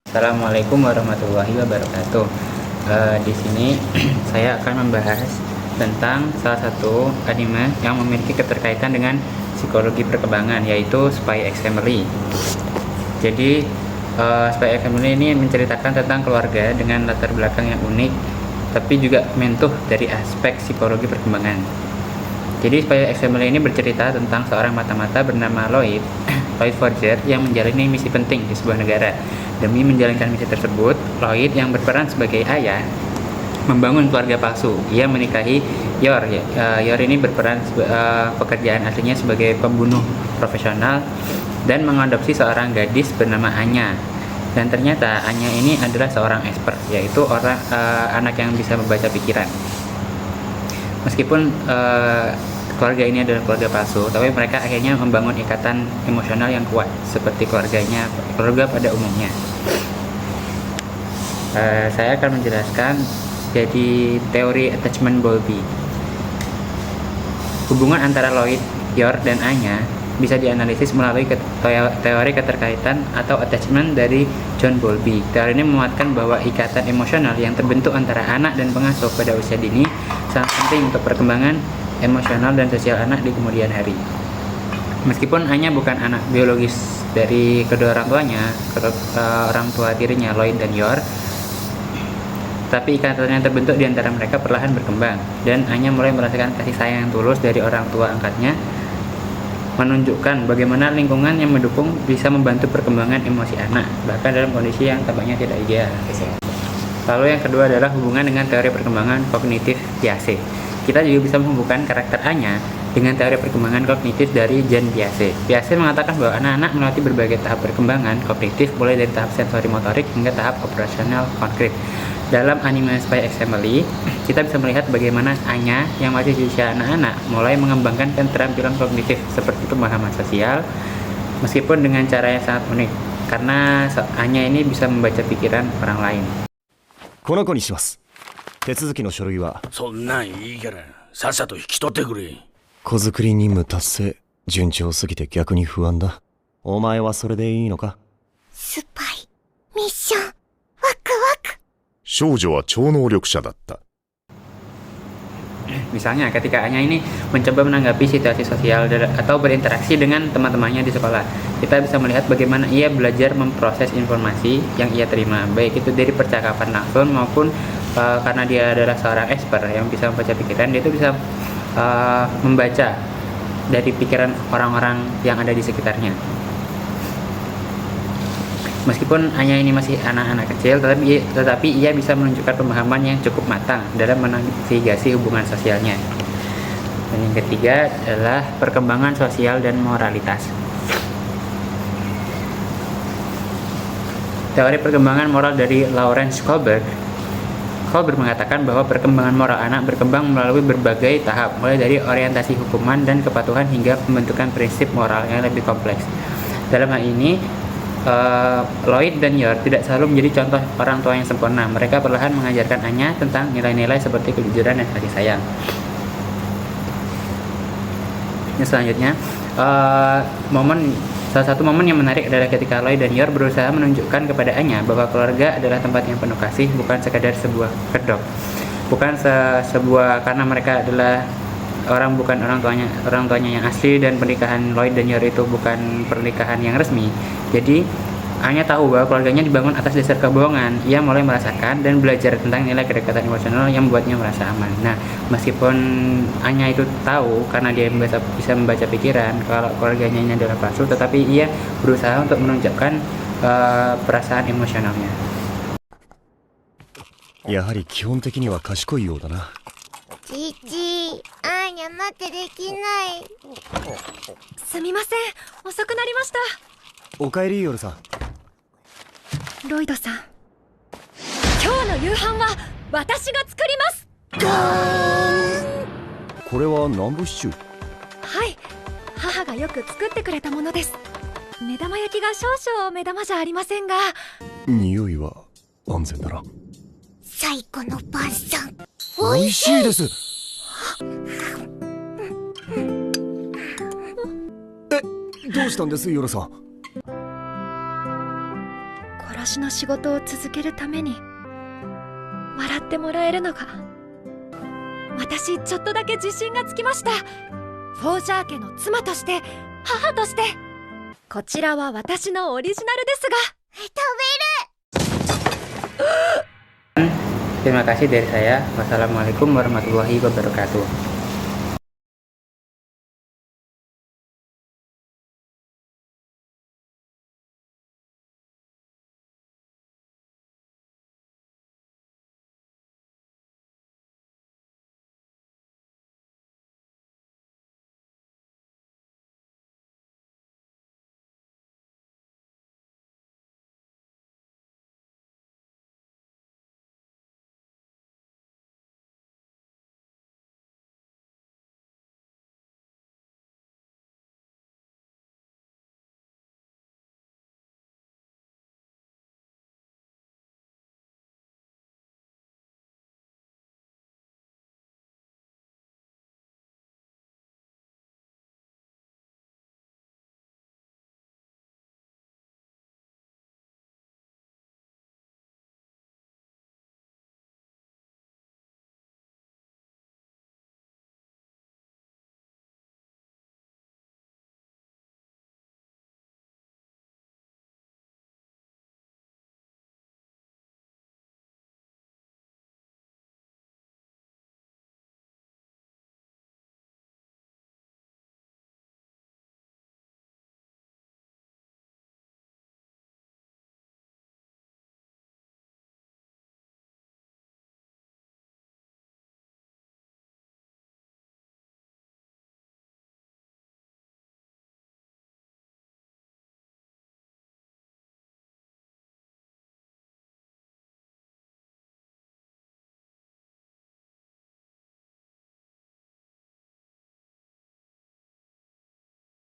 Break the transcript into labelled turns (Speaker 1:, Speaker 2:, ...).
Speaker 1: Assalamualaikum warahmatullahi wabarakatuh. Di sini saya akan membahas tentang salah satu anime yang memiliki keterkaitan dengan psikologi perkembangan, yaitu Spy X Family. Jadi, Spy X Family ini menceritakan tentang keluarga dengan latar belakang yang unik, tapi juga mentuh dari aspek psikologi perkembangan. Jadi, Spy X Family ini bercerita tentang seorang mata-mata bernama Lloyd Forger yang menjalani misi penting di sebuah negara. Demi menjalankan misi tersebut, Lloyd yang berperan sebagai ayah membangun keluarga palsu. Ia menikahi Yor. Yor ini berperan pekerjaan aslinya sebagai pembunuh profesional dan mengadopsi seorang gadis bernama Anya. Dan ternyata Anya ini adalah seorang expert, yaitu anak yang bisa membaca pikiran. Meskipun keluarga ini adalah keluarga palsu, tapi mereka akhirnya membangun ikatan emosional yang kuat seperti keluarga pada umumnya. Saya akan menjelaskan jadi teori attachment Bowlby. Hubungan antara Lloyd, Yor, dan Anya bisa dianalisis melalui teori keterkaitan atau attachment dari John Bowlby. Teori ini memuatkan bahwa ikatan emosional yang terbentuk antara anak dan pengasuh pada usia dini sangat penting untuk perkembangan emosional dan sosial anak di kemudian hari. Meskipun Anya bukan anak biologis dari kedua orang tuanya, orang tua tirinya Lloyd dan Yor, tapi ikatan yang terbentuk di antara mereka perlahan berkembang, dan Anya mulai merasakan kasih sayang yang tulus dari orang tua angkatnya, menunjukkan bagaimana lingkungan yang mendukung bisa membantu perkembangan emosi anak, bahkan dalam kondisi yang tampaknya tidak ideal. Lalu yang kedua adalah hubungan dengan teori perkembangan kognitif Piaget. Kita juga bisa menghubungkan karakter Anya dengan teori perkembangan kognitif dari Jean Piaget. Piaget mengatakan bahwa anak-anak melewati berbagai tahap perkembangan kognitif, mulai dari tahap sensori motorik hingga tahap operasional konkret. Dalam anime Spy X Family, kita bisa melihat bagaimana Anya yang masih di usia anak-anak mulai mengembangkan keterampilan kognitif seperti pemahaman sosial, meskipun dengan cara yang sangat unik, karena Anya ini bisa membaca pikiran orang lain.
Speaker 2: この子にします。手続きの書類は。
Speaker 3: そんなんいいからさっさと引き取ってくれ。
Speaker 2: 子作り任務達成。順調すぎて逆に不安だ。お前はそれでいいのか？
Speaker 4: スパイミッションワクワク。
Speaker 5: 少女は超能力者だった。
Speaker 1: Misalnya ketika Anya ini mencoba menanggapi situasi sosial atau berinteraksi dengan teman-temannya di sekolah, kita bisa melihat bagaimana ia belajar memproses informasi yang ia terima, baik itu dari percakapan langsung maupun karena dia adalah seorang expert yang bisa membaca pikiran, dia itu bisa membaca dari pikiran orang-orang yang ada di sekitarnya. Meskipun Anya ini masih anak-anak kecil, tetapi ia bisa menunjukkan pemahaman yang cukup matang dalam menavigasi hubungan sosialnya. Dan yang ketiga adalah perkembangan sosial dan moralitas. Teori perkembangan moral dari Lawrence Kohlberg mengatakan bahwa perkembangan moral anak berkembang melalui berbagai tahap, mulai dari orientasi hukuman dan kepatuhan hingga pembentukan prinsip moral yang lebih kompleks. Dalam hal ini, Lloyd dan Yor tidak selalu menjadi contoh orang tua yang sempurna. Mereka perlahan mengajarkan Anya tentang nilai-nilai seperti kejujuran dan kasih sayang. Selanjutnya, salah satu momen yang menarik adalah ketika Lloyd dan Yor berusaha menunjukkan kepada Anya bahwa keluarga adalah tempat yang penuh kasih, bukan sekadar sebuah kedok. Bukan karena mereka adalah orang tuanya yang asli, dan pernikahan Lloyd dan Yor itu bukan pernikahan yang resmi. Jadi Anya tahu bahwa keluarganya dibangun atas dasar kebohongan. Ia mulai merasakan dan belajar tentang nilai kedekatan emosional yang membuatnya merasa aman. Nah, meskipun Anya itu tahu karena dia bisa membaca pikiran kalau keluarganya ini adalah palsu, tetapi ia berusaha untuk menunjukkan perasaan emosionalnya.
Speaker 2: やはり基本的には賢いようだな。
Speaker 4: 父アーニャ待ってできない。
Speaker 6: すみません、遅くなりました。
Speaker 2: おかえり、ヨルさん。
Speaker 6: ロイドさん、今日の夕飯は私が作ります。
Speaker 2: これは南部シチュー。
Speaker 6: はい、母がよく作ってくれたものです。目玉焼きが少々目玉じゃありませんが、
Speaker 2: 匂いは安全だな。
Speaker 4: 最高の晩餐。
Speaker 2: 美味しいです。どうしたんです、ヨルさん。
Speaker 6: 殺私の仕事を続けるために笑ってもらえるのが、私ちょっとだけ自信がつきました。フォージャー家の妻として、母として。こちらは私のオリジナルですが。
Speaker 4: 食べる。
Speaker 1: Terima kasih dari saya. Wassalamualaikum warahmatullahi wabarakatuh.